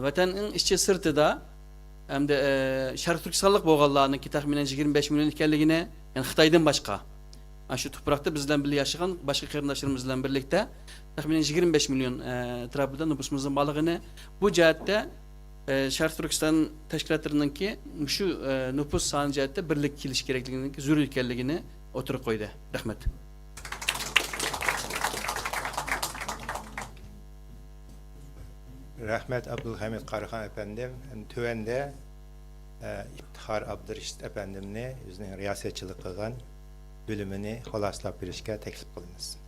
Vatanning ichki sirtida hamda Sharq Turkistonlik bo'lganlarning taxminan 25 milyon ekanligini, yani Xitoydan boshqa shu tuproqda bizdan birga yashagan boshqa qarindoshlarimiz bilan birlikda taxminan 25 milyon etrafida nüfusumuzning borligini, bu jihatda Sharq Turkiston tashkilotlarininki shu nüfus soni jihatda birlik kelish kerakligini, zarur ekanligini o'tirib qo'ydi. Rahmat. Rahmet Abdülhamid Qarıxan efendim. Tövende İftihar Abdurreşit efendimni o'zining riyosetchilik qilgan bölümünü xolaslab berishga taklif qilamiz.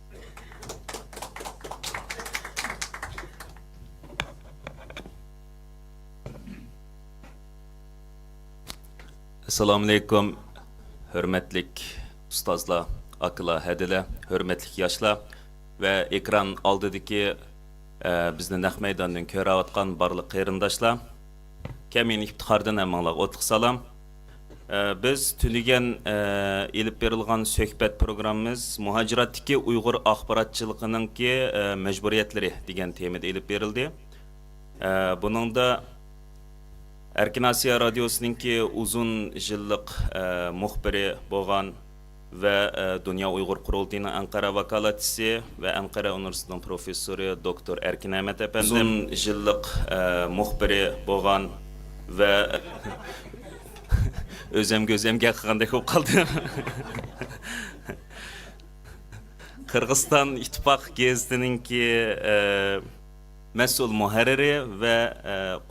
Assalamu alaikum, hürmetlik ustazlar, akıla, hediler, hürmetlik yaşlar ve ekran aldıdaki bizni naq meydandan ko'rayotgan barliq qarindoshlar, kamin iftihardan hammalar o'tliq salom. Biz tünigen elip berilgan söhbet programımız muhaciratdagi Uyg'ur axborotchiligininki majburiyatları degan temada elip berildi. Buningda Erkin Asiya Radyosu'nunki uzun yıllık muhbiri bo'lgan ve Dünya Uyghur Qurultayı'nın Ankara vakalatçısı ve Ankara Üniversitesi'nin profesörü Doktor Erkin Ahmet efendim. Uzun yıllık muhbiri bo'lgan ve özem gözemge qilgandek bo'lib qoldi. Qirg'iziston İttifaq gezitininki mas'ul muharriri ve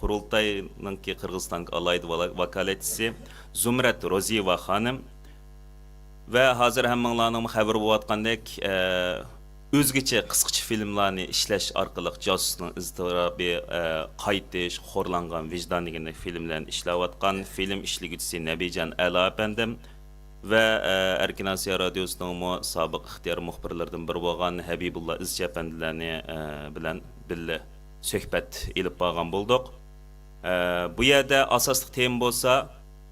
Qurultayı'nınki Qirg'iziston alaydı vakalatçısı Zumrat Roziyeva hanım ve hazır hammalarning xabar bo'layotgandek o'zgacha qisqacha filmlarni ishlash orqali josusning iztirobi, qaytish, xo'rlangan vijdon degan filmlarni ishlayotgan film ishlaguvchisi Nabijan Ala apandim va Erkin Asiyo radiosining sobiq ixtiyor muxbirlaridan biri bo'lgan Habibulla Izchi apandilarni bilan birga suhbat ilib borgan bo'ldik. Bu yerda asosli tema bo'lsa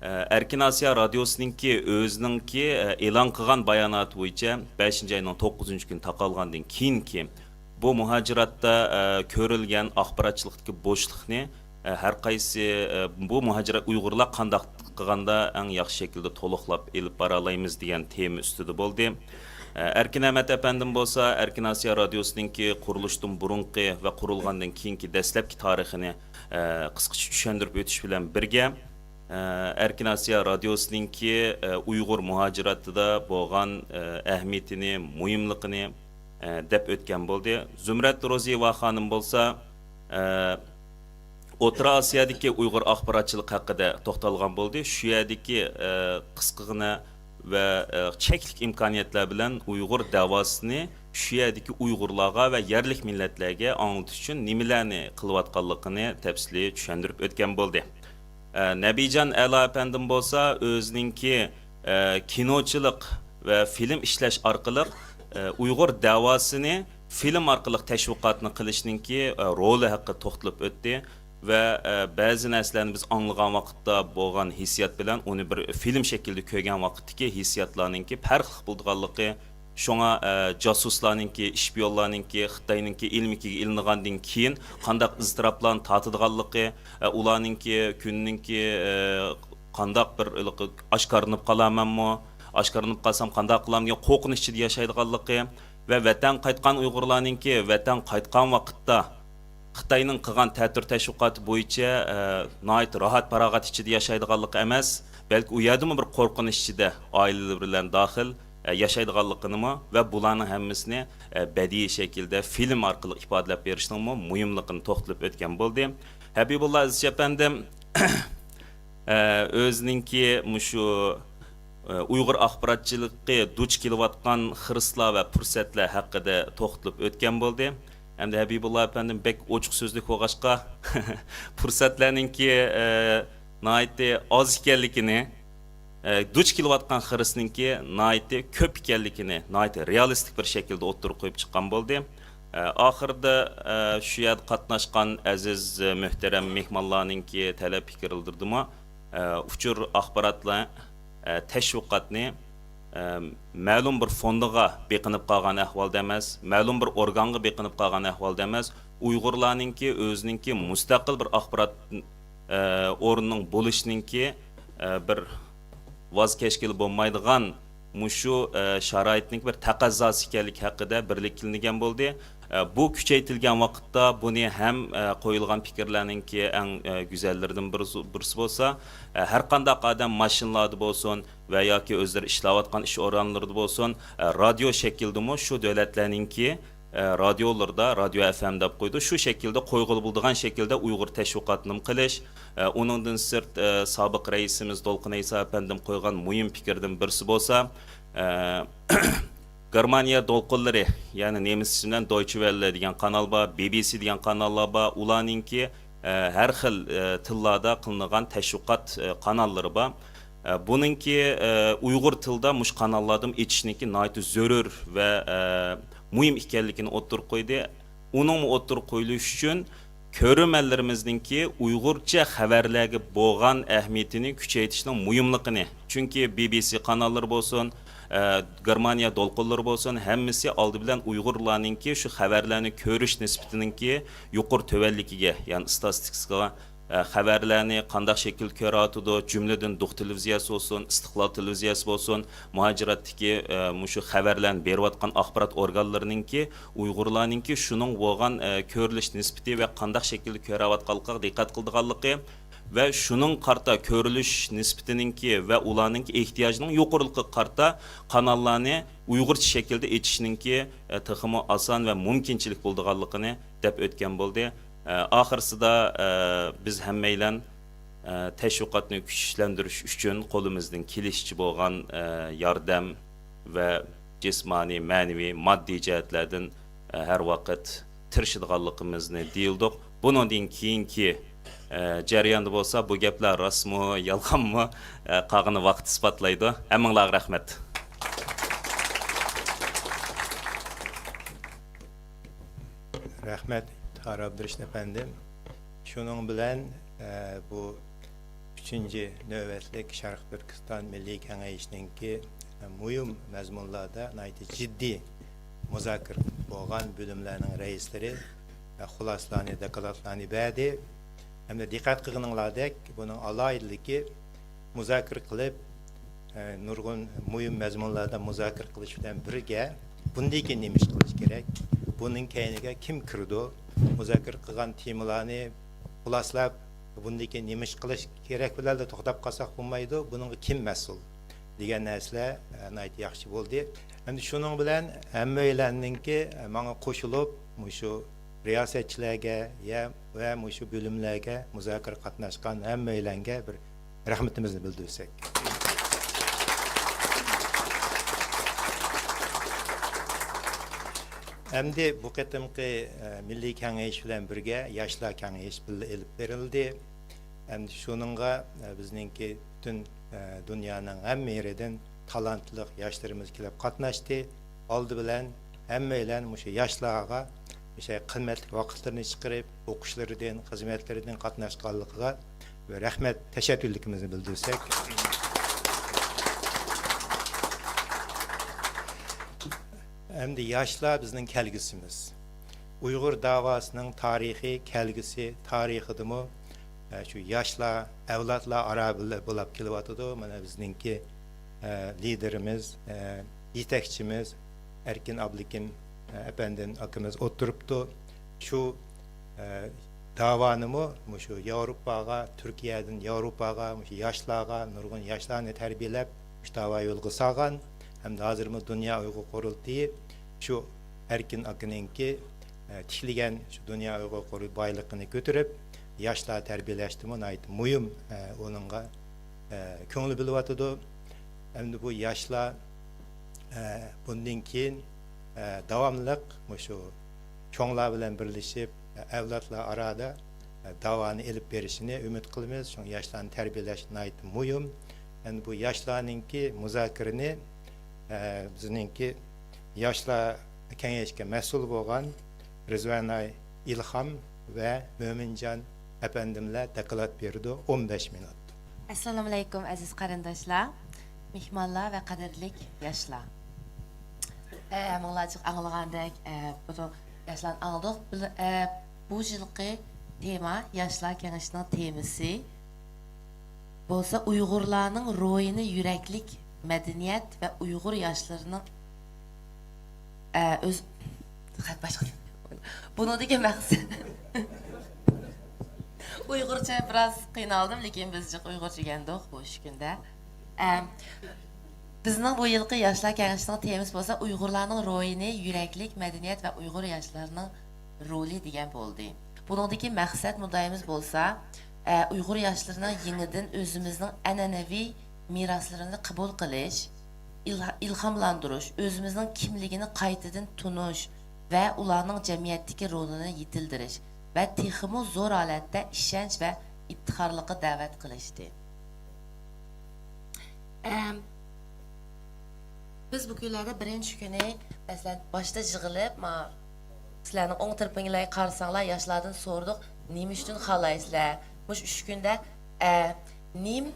Erkin Asiyo radiosiningki o'zininki e'lon qilgan bayonot bo'yicha 5-oyning 9-kuni taqalgandan keyinki bu muhojiratda ko'rilgan axborotchilikdagi bo'shliqni har qaysi bu muhojirat Uyg'urlar qanday qilganda eng yaxshi shaklda to'liqlab elib bora olamiz degan tema ustida bo'ldi. Erkin Ahmet apandim bo'lsa, Erkin Asiyo radiosiningki qurilishdan burunqi va qurilgandan keyingi dastlabki tarixini qisqacha tushuntirib o'tish bilan birga Erkin Asiyo radiosiningki Uyg'ur muhojiratida bo'lgan ahamiyatini, muhimligini deb o'tgan bo'ldi. Zumrat Roziyeva xonim bo'lsa, O'rta Osiyodagi Uyg'ur axborotchilik haqida to'xtalgan bo'ldi. Shu yerdagi qisqagina va cheklik imkoniyatlar bilan Uyg'ur davosini shu yerdagi Uyg'urlarga va yerlik millatlarga anglatish uchun nimalarni qilayotganligini tafsili tushuntirib o'tgan bo'ldi. Nabijan Ala apandim bo'lsa, o'zininki kinochilik va film ishlash orqali Uyg'ur davosini film orqali tashviqotni qilishninki roli haqida to'xtalib o'tdi va ba'zi narsalarni biz anglagan vaqtda bo'lgan hissiyat bilan uni bir film shaklida ko'rgan vaqtdagi hissiyotlarninki farqli bo'lganligi, shunga josuslarninki, ishpiyonlarninki, Xitoyninki ilmikiga ilingandan keyin qanday iztiroblarni tatadiganligi, ularninki kunninki qanday bir oshkorlanib qolamanmi, oshkorlanib qolsam qanday qilaman degan qo'rqinch ichida yashaydiganligi va vatan qaytgan Uyg'urlarninki vatan qaytgan vaqtda Xitoyning qilgan ta'tir tashviqoti bo'yicha nihoyat rohat farog'at ichida yashaydiganligi emas, balki u yerdami bir qo'rqinch ichida oilalar bilan daxil yashaydiganligini va bularning hammasini badiiy shaklda film orqali ifodalab berishning muhimligini to'xtalib o'tgan bo'ldi. Habibulla Izchi apandim o'zininki shu Uyg'ur axborotchiligi duch kelayotgan xirislar va fursatlar haqida to'xtalib o'tgan bo'ldi. Hamda Habibulla apandim bek ochiq so'zlik bo'lg'achqa fursatlarninki nihoyatda oz ekanligini, duch kelayotgan xirisninki nihoyatda ko'p ekanligini nihoyatda realistik bir shaklda o'ttirib qo'yib chiqqan bo'ldi. Oxirida shu yerda qatnashgan aziz muhtaram mehmonlarninki talab fikr bildirdimi, uchur axborotlar tashviqotni ma'lum bir fondiga beqinib qolgan ahvolda emas, ma'lum bir organga beqinib qolgan ahvolda emas, Uyg'urlarninki o'zininki mustaqil bir axborot o'rnining bo'lishninki bir voz kechgil bo'lmaydigan mushu sharoitning bir taqozosi ekanligi haqida birlik qilingan bo'ldi. Bu kuchaytirilgan vaqtda buni ham qo'yilgan fikrlarninki eng go'zallaridan birisi bo'lsa, har qanday odam mashinalarda bo'lsin va yoki o'zlari ishlayotgan ish o'rinlarida bo'lsin, radio shaklidami shu davlatlarninki radiolarda, radio FM deb qo'ydi. Shu shaklda qo'yg'il bo'ladigan shaklda Uyg'ur tashviqotini qilish, uningdan sirt sobiq raisimiz Dolqin Aysa apandim qo'ygan muhim fikrdan birisi bo'lsa, Germaniya dolqinlari, ya'ni nemis bilan Deutsche Welle degan kanal bor, BBC degan kanallar bor, ularninki har xil tillarda qilingan tashviqot kanallari bor. Buningki Uyg'ur tilida mush kanallardan etishniki nihoyat zarur va muhim ekanligini o'ttirib qo'ydi. Uning o'ttirib qo'yilishi uchun ko'rmanlarimizningki Uyg'urcha xabarlarga bo'lgan ahamiyatini kuchaytirishning muhimligini, chunki BBC kanallari bo'lsin, Germaniya dolqinlari bo'lsin, hammasi oldi bilan Uyg'urlarninki shu xabarlarni ko'rish nisbatininki yuqori tuvanligiga, ya'ni statistikaga xabarlarni qanday shakl ko'ratadi, jumladan Duq televiziyasi bo'lsin, Istiqlol televiziyasi bo'lsin, muhojiratdagi shu xabarlarni berayotgan axborot organlarininki Uyg'urlarninki shuning bo'lgan ko'rilish nisbati va qanday shaklda ko'rayotganligiga diqqat qildiganligi ve şunun qarta ko'rilish nisbatininki ve ularninki ehtiyojining yuqoriligiga qarta kanallarni Uyg'urcha shaklda etishninki texmi oson va mumkinchilik bo'lganligini deb o'tgan bo'ldi. Oxirsida biz hammaylan tashviqotni kuchlantirish uchun qo'limizdan kelishicha bo'lgan yordam va jismoniy, ma'naviy, moddiy jihatlardan har vaqt tirishadiganligimizni deyildik. Bundan keyingi jarayonda bo'lsa bu gaplar rostmi, yolg'onmi, qolgani vaqt isbotlaydi. Hammanglarga rahmat. Rahmet Tahir Abdurashid efendim. Şunun bilen bu 3-cü növbetlik Şarkı Türkistan Milli Kengeyişininki mühim mezmunlarda ciddi muzakir bolgan bölümlerinin reisleri hulaslarını, deklaratlarını berdi. Hem de dikkat kılınınglardek bunun alaylıki muzakir kılıp nurgun mühim mezmunlarda muzakir kılıç bilen birge bundaki nemiş kılıç gerek. Bunun keyniga kim kirdi? Muzakir kılgan temalarını hulaslap bundaki nemiş kılıç gerek bilen de to'xtab qolsak bo'lmaydi. Bunun kim mas'ul degan narsalar nayt yaxshi bo'ldi. Endi shuning bilan hammalarninki menga qo'shilib mushu riyosatchilarga va mushu bo'limlarga muzokara qatnashgan hammalarga bir rahmatimizni bildirsak. Endi bu qatimki Milliy Kengayish bilan birga Yoshlar Kengayish ilib berildi. Endi shuningga bizningki butun dunyoning hamma yeridan talantli yoshlarimiz kelib qatnashdi. Oldi bilan hammalar mushu yoshlarga o'sha qimmatli vaqtlarini chiqarib, o'qishlaridan, xizmatlaridan qatnashganligiga va rahmat, tashakkurligimizni bildirsak. Hem de yaşlar bizning kelgusimiz. Uyghur davasının tarihi, kelgusi, tarixidimi şu yaşlar, evlatlar ara bo'lib kelyapti. Mana bizningki liderimiz, yetakchimiz Erkin Ablikin efendim akımız oturuptu. Şu davanımı şu Avrupa'ga, Türkiye'den Avrupa'ga, şu yaşlarga, nurgun yaşlarını terbiyelep şu dava yolgu sağan. Hem de hazırmı Dünya Uyghur Kurultayı şu Erkin Akın'ınki tişligen şu Dünya Uyghur Kurultayı baylıqını götürüp yaşlar terbiyeleştirme ait mühim onunla köngülü bilivatıdı. Hem de bu yaşlar bundan keyin davamlılık şu çoğunlar bilen birleşip evlatlar arada davanı elip verişini ümit kılımız. Şu yaşların terbiyeleştirme ait mühim. Yani bu yaşlarınki muzakirini bizninki Yoshlar Kengayishga mas'ul bo'lgan Rizvanay İlham ve Mo'minjon efendimler deklarat berdi 15 minut. Assalomu alaykum aziz qarindoshlar, mehmonlar va qadrli yoshlar. Manglarchiq anglagandek bu yoshlarni aldık. Bu yilgi tema Yoshlar Kengashining temasi bo'lsa Uyg'urlarning ro'yini yuraklik medeniyet ve Uyghur yaşlarının öz bunu degan maqsad Uyg'urcha biraz qiynaldim, lekin bizce Uyg'urcha gandoq bu ishkunda. Bizning bu yilgi Yoshlar Kengashining temasi bo'lsa Uyg'urlarning ro'yini, yuraklik, madaniyat va Uyg'ur yoshlarining roli degan bo'ldi. Buningdagi maqsad mudayimiz bo'lsa Uyg'ur yoshlarining yangidan o'zimizning an'anaviy miraslarını qabul qilish, ilhamlandırış, özümüzün kimligini qaytadan tunuş ve ularning jamiyatdagi rolini yetildirish ve texmi zo'r holatda ishonch ve iftixorlikqa da'vat qilishdi. Biz bu kunlarda birinchi kuni masalan boshda yig'ilib, sizlarning o'ng tarafingizga qarasanglar, yoshlardan so'rdik, nima uchun xohlaysizlar? Mush 3 kunda nim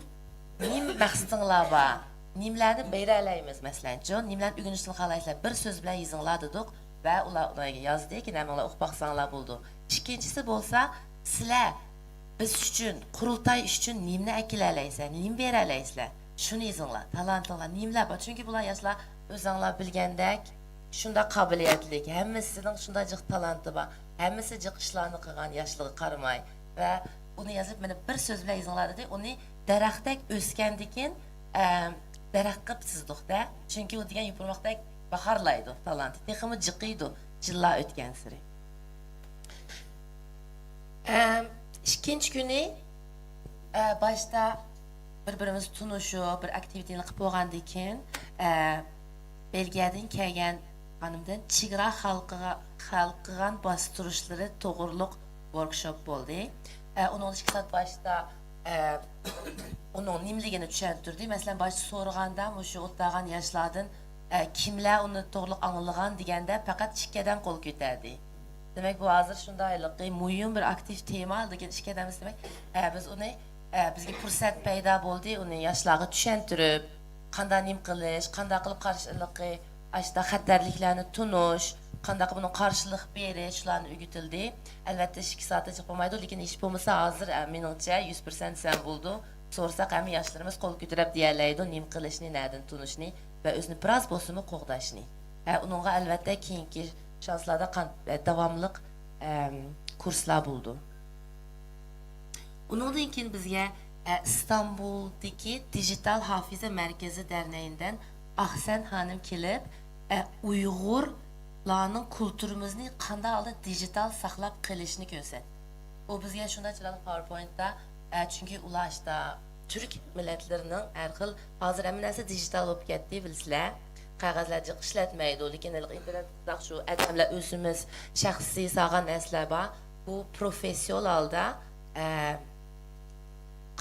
maqsadinglar bor. Nimlarni beralaymiz masalanchi, nimlarni o'rganishni xohlaysizlar? Bir so'z bilan yozinglar dedik va ularga yozdik, nimanglar o'qib baqsanglar bo'ldi. Ikkinchisi bo'lsa, sizlar biz uchun, qurultay uchun nimni akilalaysizlar, nim beralaysizlar? Shuni yozinglar. Talantinglar, nimlar bor. Chunki bular yoshlar o'zinglar bilgandek, shunda qobiliyatli, hammasining shunda jiq talanti bor. Hammasi jiq ishlarni qilgan, yoshligiga qaramay va uni yozib mana bir so'z bilan yozinglar dedi. Uni daraxtdek o'sgandikin daraxt qilib chizdiqda, chunki u degan yupurmoqdek baharlaydi talanti, texmi jiqiydi yillar o'tgan sari. Ikkinchi kuni boshda bir-birimiz tunishib, bir aktivitani qilib bo'lgandan keyin Belgiyadan kelgan xanımdan chegara xalqigan bastırışları to'g'riliq workshop bo'ldi. Onun ikki soat başda onun nimligini tushuntirdi. Masalan, başta so'raganda mushu o'tlagan yoshlardan kimlar uni to'g'riliq anglagan deganda faqat ikkidan qo'l ko'tardi. Demek bu hozir shundaylik muhim bir aktiv tema, lekin ikkidamiz demek biz uni bizga fursat paydo bo'ldi, uni yoshlarga tushuntirib, qanday nim qilish, qanday qilib qarshiliqi, ashta xatarliklarni tunish, qanday qilib buni qarshilik berish, shularni o'rgatildi. Albatta 2 soatda chiqib bo'lmaydi, lekin ish bo'lmasa hozir meningcha 100% sen bo'ldi. So'rasak ham yoshlarimiz qo'l ko'tarib deyarlaydi, nim qilishni, nadan tunishni va o'zini biroz bo'lsa qo'g'dashni. Uningga albatta keyingi shanslarda davomli kurslar bo'ldi. Undan keyin bizga İstanbul'daki Dijital Hafize Merkezi Derneği'nden Ahsen Hanım kelib, Uyg'urlarning kulturimizni qanday holda dijital saqlab qilishni ko'rsatdi. O bizga shunday chiroyli PowerPoint'da, chunki ular işte Türk millatlarının har xil hozir hamma narsa dijital bo'lib ketdi, bilsizlar. Qog'ozlarni ishlatmaydi, lekin internetda shu adamlar o'zimiz shaxsiy sog'an narsalar bor. Bu professionalda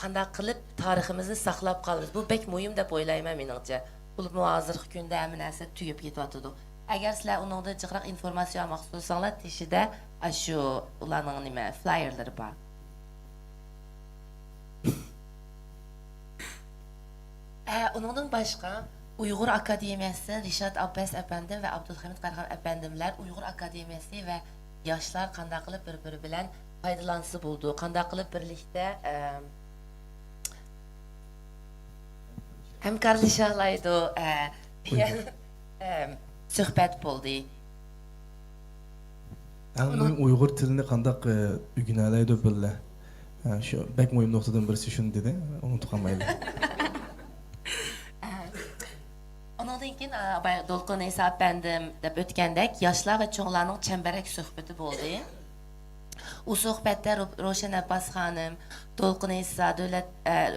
qanday qilib tariximizni saqlab qolamiz. Bu bek muhim deb o'ylayman meningcha. Bu hozirgi kunda hamma narsa tugab ketyapti. Agar sizlar uningda jiqroq informatsiya olmoqchi bo'lsanglar, teshida shu ularning nima flyerlari bor. Ondan başqa Uyghur Akademiyası, Rişat Abbas efendim ve Abdülhamid Qarg'am efendimler Uyghur Akademiyası ve yaşlar qanday qilib bir-biri bilan foydalansa bo'ldi, qanday qilib birlikda hamkorlashaydi, suhbat bo'ldi. Uyg'ur tilini qanday o'rganaydi billar. Shu bek muhim nuqtadan birisi shuni dedi, unutib qolmaylik. Ondan keyin Dolqun İsa efendim deb o'tgandek, yoshlar va cho'nglarning chambarak suhbati bo'ldi. U suhbatda Ro'shan Abbas xonim, Dolqun İsa,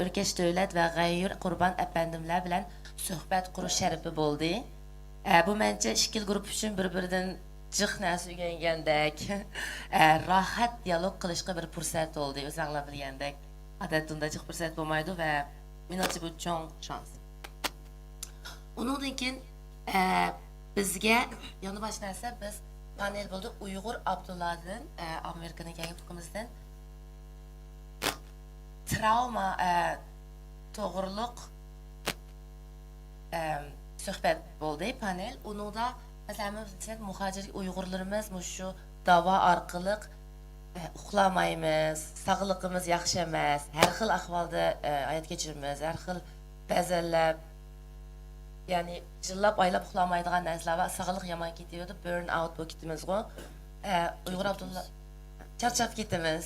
O'rkash Davlat va G'ayur Qurban efendimlar bilan suhbat qurish sharafi bo'ldi. Bu menimcha ikki guruh uchun bir-biridan jiq narsa o'rgangandek, rohat dialog qilishga bir fursat bo'ldi. O'zinglar bilgandek, odatda unday jiq fursat bo'lmaydi va menimcha bu cho'ng shans. Ondan keyin bizga yana boshqa narsa biz panel bo'ldi. Uyg'ur Abdulladan Amerikadan kelgan fuqimizdan travma to'g'riliq suhbat bo'ldi panel. Unda masalan muhojir Uyg'urlarimiz shu davo orqali uxlamaymiz, sog'lig'imiz yaxshi emas, har xil ahvolda hayot kechiramiz, har xil ba'zanlar yani jillab aylab uxlamaydigan narsalar va sog'liq yomon ketyapti, burn out bo'lib ketamiz go. Uyg'ur Abdulla charchab ketamiz.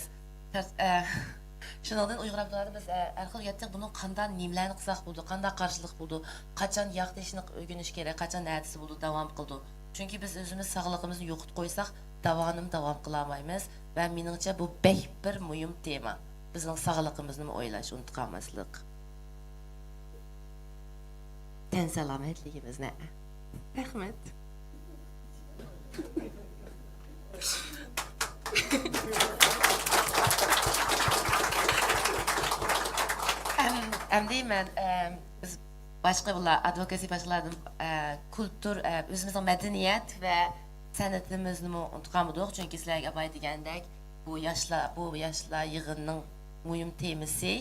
Shundan Uyg'ur Abdullada biz har xil yetdik, buni qanday nimlarni qilsak bo'ldi, qanday qarshilik bo'ldi, qachon yoqtishni o'rganish kerak, qachon nadisi bo'ldi, davom qildi. Chunki biz o'zimiz sog'lig'imizni yo'qotib qo'ysak, davom qila olmaymiz va meningcha bu bir muhim tema. Bizning sog'lig'imizni o'ylash, unutib qolmaslik. Ten salomatligimizni. Rahmat. Deyman, biz boshqa bular advokasiya boshqalardan kultur, o'zimizning madaniyat va san'atimizni unutganmidik, chunki sizlarga abay degandek bu yoshlar yig'inining muhim temasi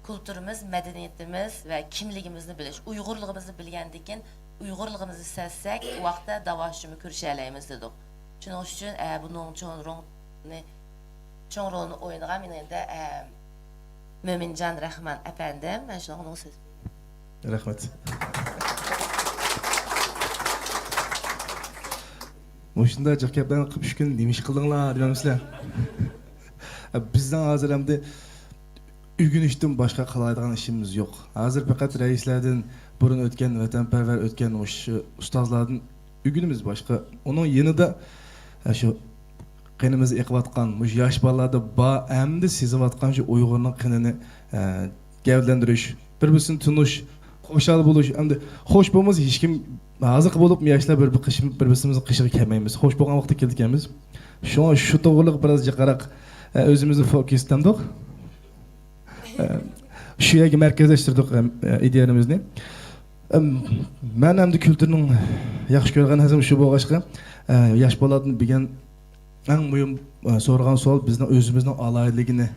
kulturimiz, madaniyatimiz va kimligimizni bilish. Uyg'urligimizni bilgandan keyin Uyg'urligimizni sezsak, u vaqtda davoshini ko'risha olamiz dedik. Shuning uchun buning cho'ng rolni o'ynagan men endi Mo'minjon Rahman efendim, men shuni onun so'zi. Rahmat. Mushunda jiq gaplarni qilib 3 kun nima ish qildinglar, deymizlar. Bizdan hozir hamda o'rganishdan boshqa qiladigan ishimiz yo'q. Hozir faqat raislardan burun o'tgan, vatanparvar o'tgan o'sha ustozlardan o'rganimiz boshqa. Uning yanida shu qinimiz eqiyotgan, mush yosh bolalarda ba hamda sezayotgan shu Uyg'urning qinini gavdalantirish, bir-birini tunish, qo'shal bo'lish, hamda xo'sh bo'lmasa hech kim hazır bolup yaşlar bir kışım birbirimizni qışığı kelmaymiz. Hoş bolgan vaqtda keldik. Şu to'g'riliq birazca qaraq o'zimizni fokuslandik. Shu yerga markazlashtirdik ideyamizni. Men hamda kulturning yaxshi ko'rgan hazım shu bo'lg'achqa yosh bolalarni bilgan eng muhim so'ragan savol bizning o'zimizning alayligini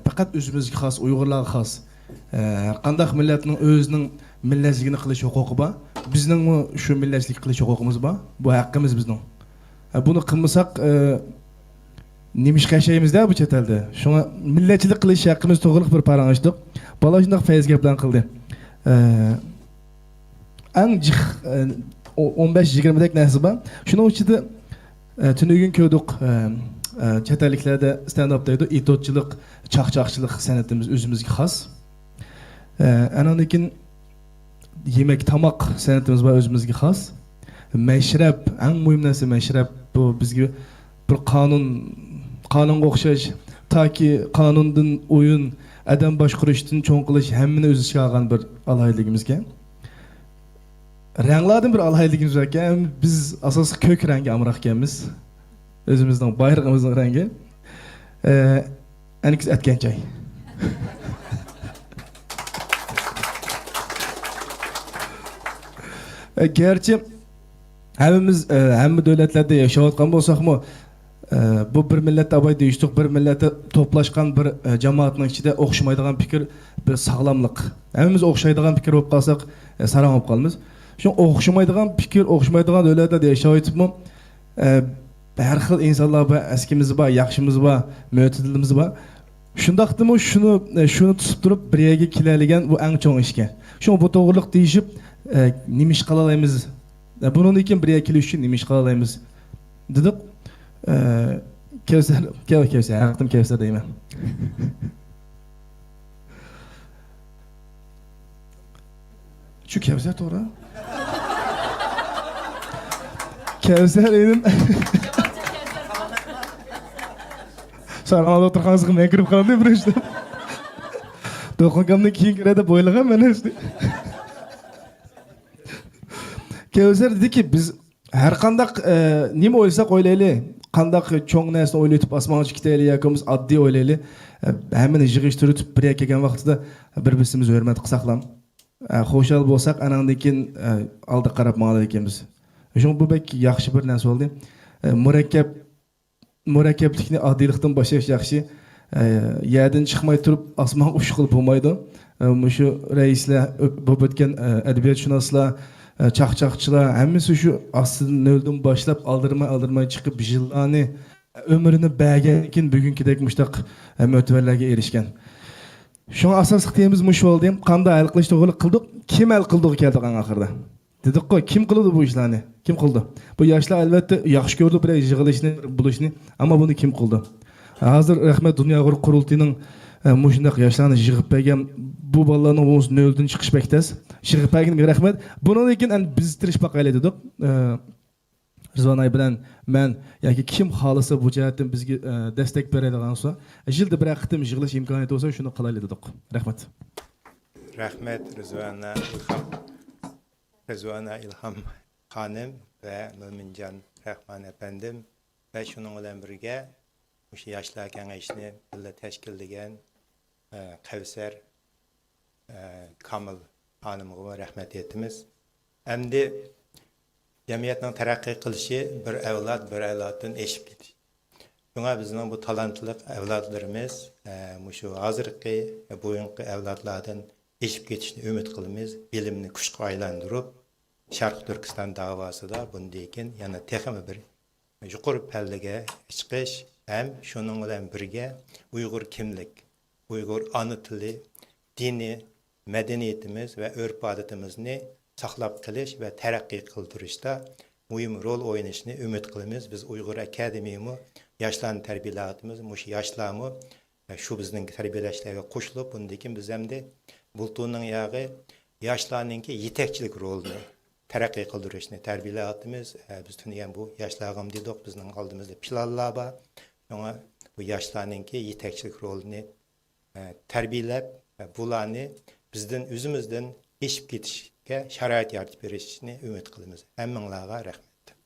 faqat o'zimizga xos, Uyg'urlarga xos qandaq millatning o'zining millatligini qilish huquqi bor. Bizning shu millatlik qilish huquqimiz bor. Bu haqqimiz bizning. Buni qilmasak nimish yashaymiz-da bu chet elda. Shunga millatchilik qilish haqqimiz to'g'riliq bir paranglashdik. Bola shunday fayz gaplarni qildi. Eng 15-20 dak narsa bor. Shuning ichida tunugin ko'rdik chet elliklarda stand up deydi, itotchilik, chaqchaqchilik san'atimiz o'zimizga xos. Andan keyin yemek, tamoq san'atimiz bor o'zimizga xos. Mashrab, eng muhim narsa mashrab bu bizga bir qonunga o'xshash, toki qonundan o'yin, adam boshqarishdan cho'ng qilish hammani o'z ichiga olgan bir alayligimizga. Ranglardan bir alayligimiz var ekan, biz asosiy ko'k rangga amroq ekanmiz. O'zimizning bayrog'imizning rangi. Aniks aytgan joy. Gerçi hammamiz hamma davlatlarda yashayotgan bo'lsak-mu, bu bir millatda abay deyishdik, bir millatda to'plashgan bir jamoatning ichida o'xshamaydigan fikr, bir sog'lomlik. Hammamiz o'xshaydigan fikr bo'lib qolsak, saram bo'lib qolamiz. Shu o'xshamaydigan fikr, o'xshamaydigan davlatlarda yashayotibmi, har xil insonlar bor, eskimiz bor, yaxshimiz bor, mo'tadilimiz bor. Shundaqdimi shuni tutib turib bir yerga keladigan bu eng cho'ng ishga. Shu bu to'g'riliq deyishib, nima ish qila olamiz? Bundan keyin bir yerga kelish uchun nima ish qila olamiz? Dedik. Kevser, haqqim Kevser deyman. Şu Kevser to'g'ri? Kevser edim. Saralada o'tirgansiz men kirib qoldim bir ishda. Do'qongamdan keyin kiradi bo'ylagan mana ishda. Kevser dedi ki biz her qandaq nima o'ylasak o'ylaylik, qandaq cho'ng narsani o'ylaytib osmonga chiqaylik yoki oddiy o'ylaylik, hammani yig'ishtirib bir yerga kelgan vaqtida bir-birimizni hurmat qilsaqlam, xo'shal bo'lsak, anandan keyin oldi qarab ma'lum ekanmiz. Shu bu bek yaxshi bir narsa bo'ldi. Murakkablikni oddiylikdan boshlash yaxshi. Yerdan chiqmay turib osmon uchish qilib bo'lmaydi. Shu raislar, bu o'tgan adabiyotshunaslar, çaqchaqchilar hammasi shu aslida noldan boshlab aldirmay chiqib yillarni umrini bergandan keyin bugünkidek mushtaq mo'tivarlarga erishgan. Shu asosiy temamiz shu bo'ldi. Qanday hal qilish to'g'ri qildik? Kim hal qildi keldik oxirida? Dedik-ku, kim qildi bu ishlarni? Kim qildi? Bu yoshlar albatta yaxshi ko'rdi bir yig'ilishni, bulishni, ammo buni kim qildi? Hozir rahmat Dunyo qurultiyining mushundaq yoshlarni yig'ib bergan bu bolalarning o'z noldan chiqish bektas. Yig'ib berganiga rahmat. Bundan keyin biz tirish baqaylik dedik. Rizvanay bilan men yoki kim xolisa bu jihatdan bizga destek beradigan bo'lsa, yilda bir qitim yig'ilish imkoniyati bo'lsa, shuni qilaylik dedik. Rahmat. Rahmat Rizvana İlham Hanım ve Mömincan Rahman efendim ve şunun bilan birga o'sha yoshlar kengashini birga tashkillagan Kevser Kamil hanımga rahmat etimiz. Endi jamiyatning taraqqiy qilishi bir avloddan eshib ketish. Shunga bizning bu talantli avlodlarimiz shu hozirgi bugungi avlodlardan eshib ketishni umid qilamiz. Bilimni kuchga aylantirib, Sharq Turkiston davosida bundan keyin yana texmi bir yuqori pallaga chiqish ham shuning bilan birga Uyg'ur kimlik, Uyg'ur ana tili, dini, madaniyatimiz va urf-odatimizni saqlab qilish va taraqqiy qildirishda muhim rol o'ynashni umid qilamiz. Biz Uyg'ur akademiyami yoshlarni tarbiyalayapmiz. Shu yoshlarmi shu bizning tarbiyalashlarga qo'shilib, bundan keyin biz hamda bultuning yog'i yoshlarningki yetakchilik rolini taraqqiy qildirishni tarbiyalayapmiz. Biz tunagan bu yoshlarga dedik, bizning oldimizda planlar bor. Shunga bu yoshlarningki yetakchilik rolini tarbiyalab, bularni bizdan o'zimizdan eshib ketish sharoit yaratib berishini umid qilamiz. Hammanglarga rahmat.